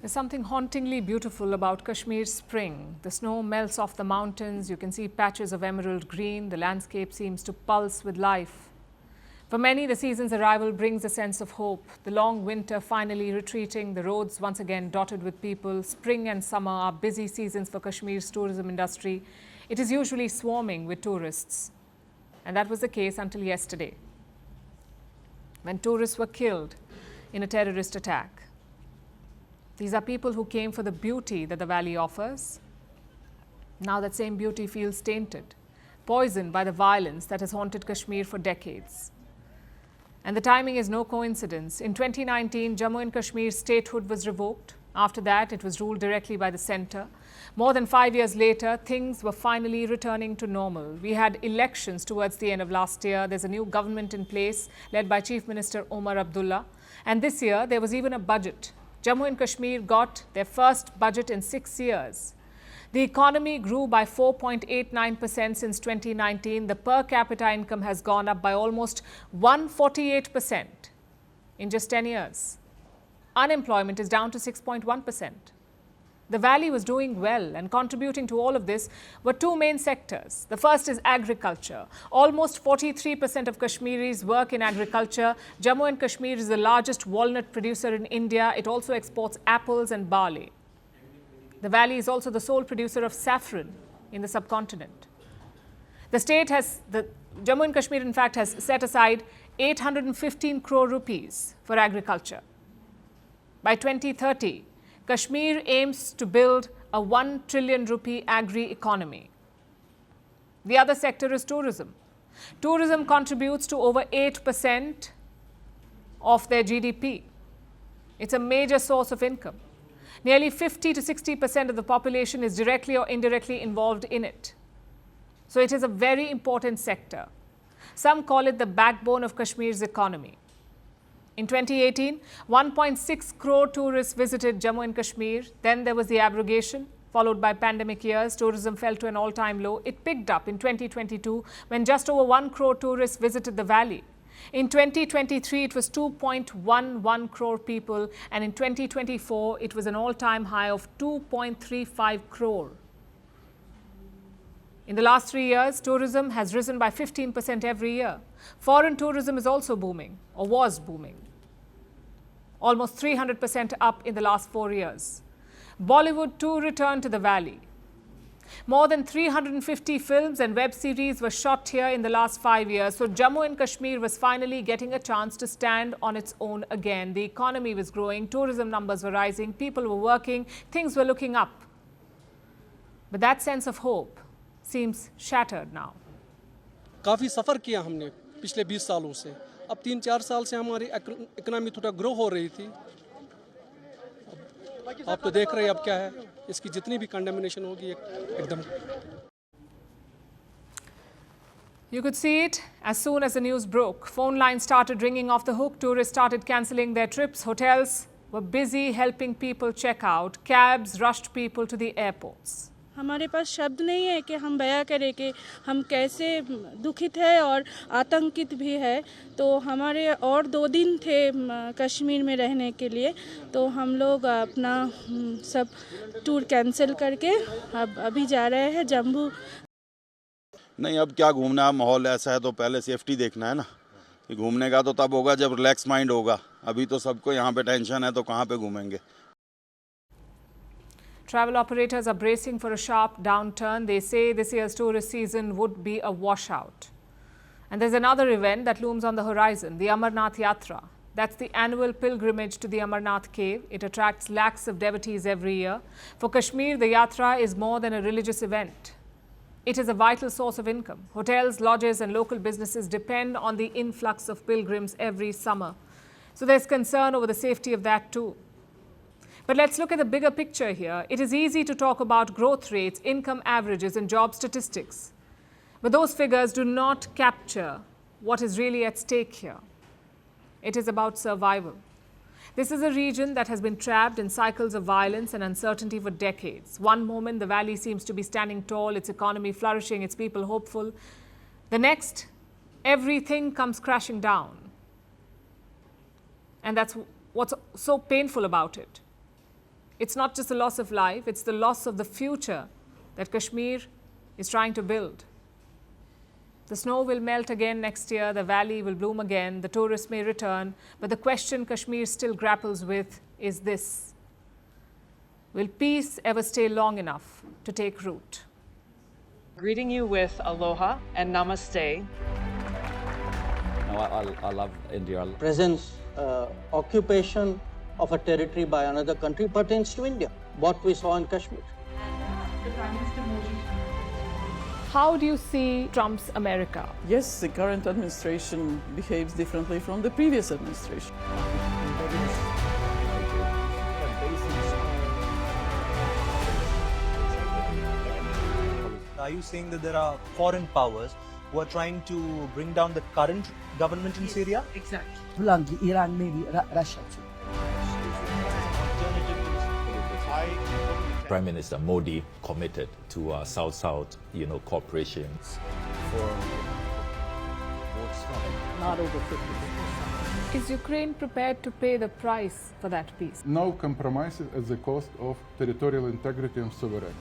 There's something hauntingly beautiful about Kashmir's spring. The snow melts off the mountains, you can see patches of emerald green, the landscape seems to pulse with life. For many, the season's arrival brings a sense of hope. The long winter finally retreating, the roads once again dotted with people. Spring and summer are busy seasons for Kashmir's tourism industry. It is usually swarming with tourists. And that was the case until yesterday, when tourists were killed in a terrorist attack. These are people who came for the beauty that the valley offers. Now that same beauty feels tainted, poisoned by the violence that has haunted Kashmir for decades. And the timing is no coincidence. In 2019, Jammu and Kashmir's statehood was revoked. After that, it was ruled directly by the centre. More than 5 years later, things were finally returning to normal. We had elections towards the end of last year. There's a new government in place led by Chief Minister Omar Abdullah. And this year, there was even a budget. Jammu and Kashmir got their first budget in 6 years. The economy grew by 4.89% since 2019. The per capita income has gone up by almost 148% in just 10 years. Unemployment is down to 6.1%. The valley was doing well, and contributing to all of this were two main sectors. The first is agriculture. Almost 43% of Kashmiris work in agriculture. Jammu and Kashmir is the largest walnut producer in India. It also exports apples and barley. The valley is also the sole producer of saffron in the subcontinent. Jammu and Kashmir, in fact, has set aside 815 crore rupees for agriculture. By 2030, Kashmir aims to build a 1 trillion rupee agri-economy. The other sector is tourism. Tourism contributes to over 8% of their GDP. It's a major source of income. Nearly 50 to 60% of the population is directly or indirectly involved in it. So it is a very important sector. Some call it the backbone of Kashmir's economy. In 2018, 1.6 crore tourists visited Jammu and Kashmir. Then there was the abrogation, followed by pandemic years. Tourism fell to an all-time low. It picked up in 2022 when just over 1 crore tourists visited the valley. In 2023, it was 2.11 crore people, and in 2024, it was an all-time high of 2.35 crore. In the last 3 years, tourism has risen by 15% every year. Foreign tourism is also booming, or was booming. Almost 300% up in the last 4 years. Bollywood too returned to the valley. More than 350 films and web series were shot here in the last 5 years. So Jammu and Kashmir was finally getting a chance to stand on its own again. The economy was growing, tourism numbers were rising, people were working, things were looking up. But that sense of hope seems shattered now. काफ़ी सफ़र किया हमने पिछले 20 सालों से. अब 3-4 साल से हमारी इकोनॉमी थोड़ा ग्रो हो रही थी. आप तो देख रहे हैं अब क्या है. इसकी जितनी भी कंडेमिनेशन होगी एकदम. You could see it as soon as the news broke. Phone lines started ringing off the hook. Tourists started cancelling their trips. Hotels were busy helping people check out. Cabs rushed people to the airports. हमारे पास शब्द नहीं है कि हम बयां करें कि हम कैसे दुखित है और आतंकित भी है. तो हमारे और 2 दिन थे कश्मीर में रहने के लिए, तो हम लोग अपना सब टूर कैंसिल करके अब अभी जा रहे हैं जम्मू. नहीं, अब क्या घूमना, माहौल ऐसा है तो पहले सेफ्टी देखना है ना. घूमने का तो तब होगा जब रिलैक्स माइंड होगा. अभी तो सबको यहाँ पे टेंशन है, तो कहाँ पे घूमेंगे. Travel operators are bracing for a sharp downturn. They say this year's tourist season would be a washout. And there's another event that looms on the horizon, the Amarnath Yatra. That's the annual pilgrimage to the Amarnath cave. It attracts lakhs of devotees every year. For Kashmir, the Yatra is more than a religious event. It is a vital source of income. Hotels, lodges and local businesses depend on the influx of pilgrims every summer. So there's concern over the safety of that too. But let's look at the bigger picture here. It is easy to talk about growth rates, income averages and job statistics. But those figures do not capture what is really at stake here. It is about survival. This is a region that has been trapped in cycles of violence and uncertainty for decades. One moment, the valley seems to be standing tall, its economy flourishing, its people hopeful. The next, everything comes crashing down. And that's what's so painful about it. It's not just the loss of life, it's the loss of the future that Kashmir is trying to build. The snow will melt again next year, the valley will bloom again, the tourists may return, but the question Kashmir still grapples with is this: will peace ever stay long enough to take root? Greeting you with aloha and namaste. No, I love India. Presence, occupation of a territory by another country pertains to India, what we saw in Kashmir. How do you see Trump's America? Yes, the current administration behaves differently from the previous administration. Are you saying that there are foreign powers who are trying to bring down the current government in Syria? Exactly. Iran, maybe Russia too. Prime Minister Modi committed to South-South, cooperation. Not over 50%. Is Ukraine prepared to pay the price for that peace? No compromises at the cost of territorial integrity and sovereignty.